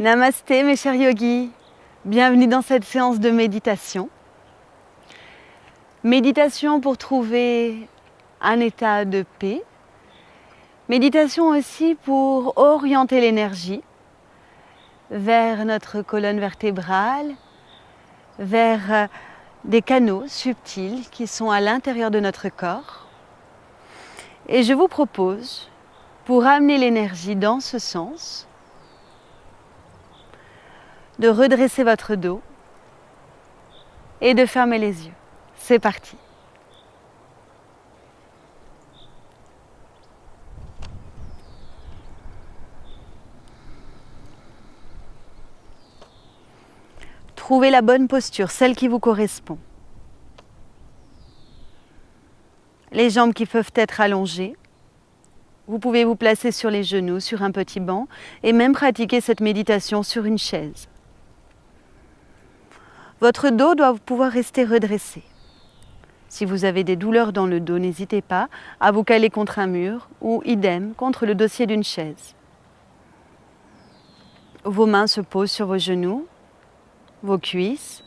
Namasté mes chers yogis, bienvenue dans cette séance de méditation. Méditation pour trouver un état de paix. Méditation aussi pour orienter l'énergie vers notre colonne vertébrale, vers des canaux subtils qui sont à l'intérieur de notre corps. Et je vous propose, pour amener l'énergie dans ce sens, de redresser votre dos et de fermer les yeux. C'est parti. Trouvez la bonne posture, celle qui vous correspond. Les jambes qui peuvent être allongées. Vous pouvez vous placer sur les genoux, sur un petit banc et même pratiquer cette méditation sur une chaise. Votre dos doit pouvoir rester redressé. Si vous avez des douleurs dans le dos, n'hésitez pas à vous caler contre un mur ou idem contre le dossier d'une chaise. Vos mains se posent sur vos genoux, vos cuisses.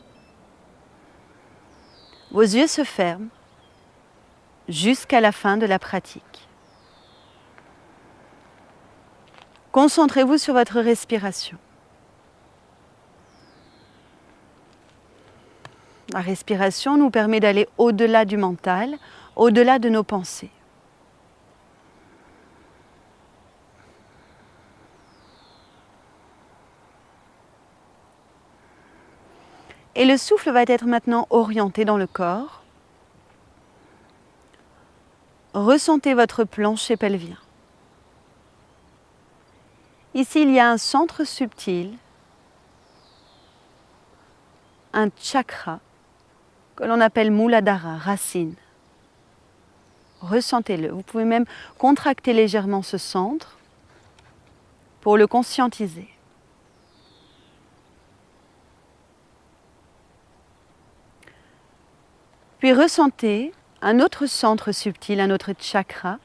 Vos yeux se ferment jusqu'à la fin de la pratique. Concentrez-vous sur votre respiration. La respiration nous permet d'aller au-delà du mental, au-delà de nos pensées. Et le souffle va être maintenant orienté dans le corps. Ressentez votre plancher pelvien. Ici, il y a un centre subtil, un chakra que l'on appelle Muladhara, racine. Ressentez-le. Vous pouvez même contracter légèrement ce centre pour le conscientiser. Puis ressentez un autre centre subtil, un autre chakra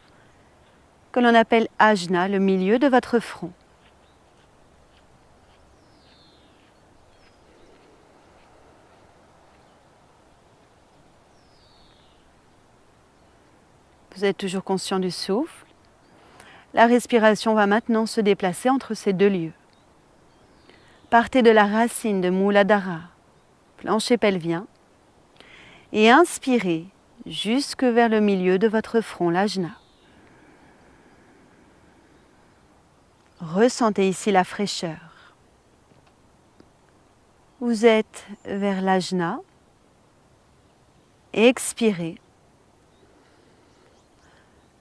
que l'on appelle Ajna, le milieu de votre front. Vous êtes toujours conscient du souffle. La respiration va maintenant se déplacer entre ces deux lieux. Partez de la racine de Muladhara, plancher pelvien, et inspirez jusque vers le milieu de votre front, l'ajna. Ressentez ici la fraîcheur. Vous êtes vers l'ajna. Expirez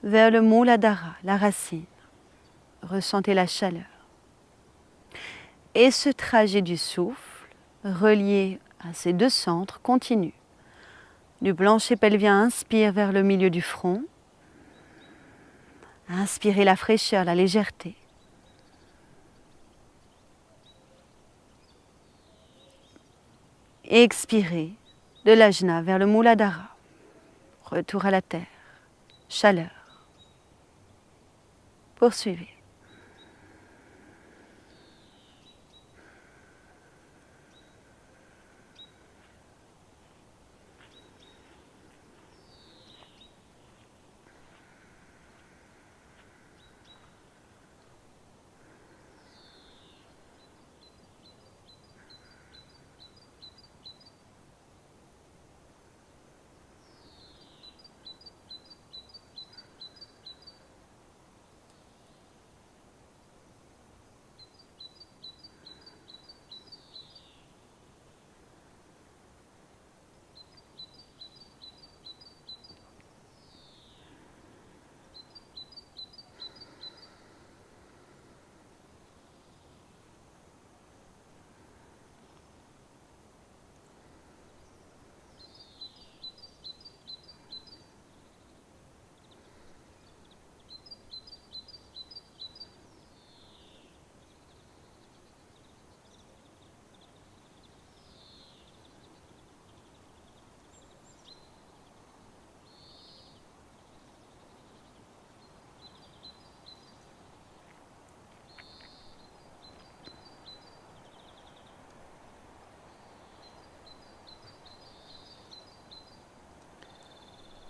vers le Muladhara, la racine. Ressentez la chaleur. Et ce trajet du souffle, relié à ces deux centres, continue. Du plancher pelvien, inspire vers le milieu du front. Inspirez la fraîcheur, la légèreté. Expirez de l'ajna vers le Muladhara. Retour à la terre. Chaleur. Poursuivez.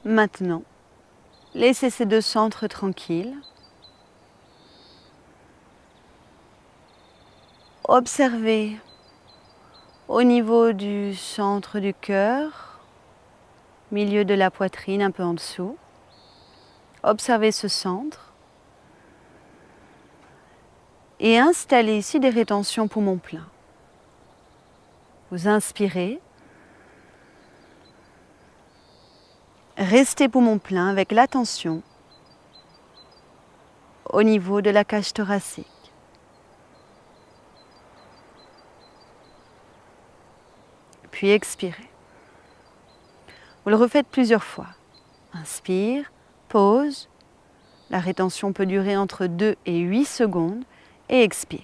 Maintenant, laissez ces deux centres tranquilles. Observez au niveau du centre du cœur, milieu de la poitrine, un peu en dessous. Observez ce centre et installez ici des rétentions poumons pleins. Vous inspirez, restez poumon plein avec l'attention au niveau de la cage thoracique. Puis expirez. Vous le refaites plusieurs fois. Inspire, pause. La rétention peut durer entre 2 et 8 secondes et expire.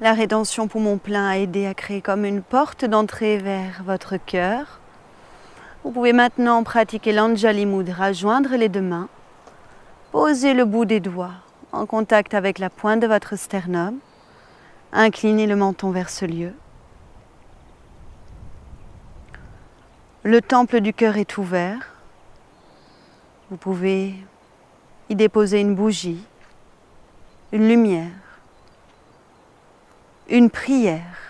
La rétention poumon plein a aidé à créer comme une porte d'entrée vers votre cœur. Vous pouvez maintenant pratiquer l'Anjali Mudra, joindre les deux mains, poser le bout des doigts en contact avec la pointe de votre sternum, incliner le menton vers ce lieu. Le temple du cœur est ouvert. Vous pouvez y déposer une bougie, une lumière, une prière.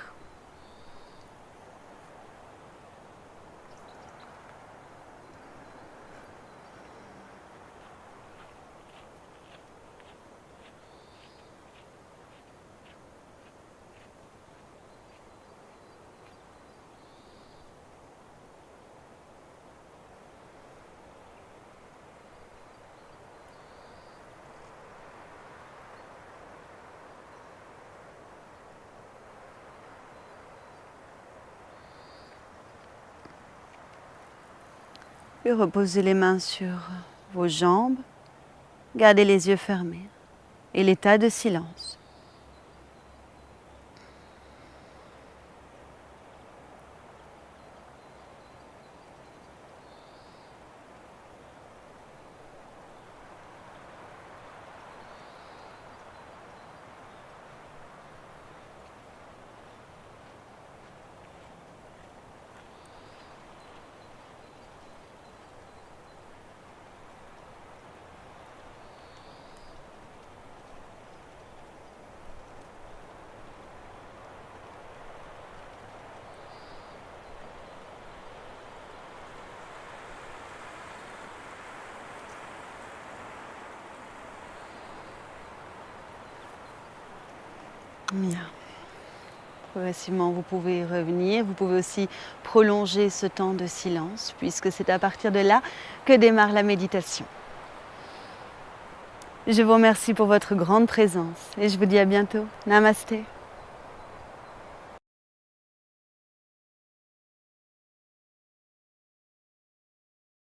Puis reposez les mains sur vos jambes, gardez les yeux fermés et l'état de silence. Bien. Progressivement, vous pouvez revenir. Vous pouvez aussi prolonger ce temps de silence, puisque c'est à partir de là que démarre la méditation. Je vous remercie pour votre grande présence et je vous dis à bientôt. Namasté.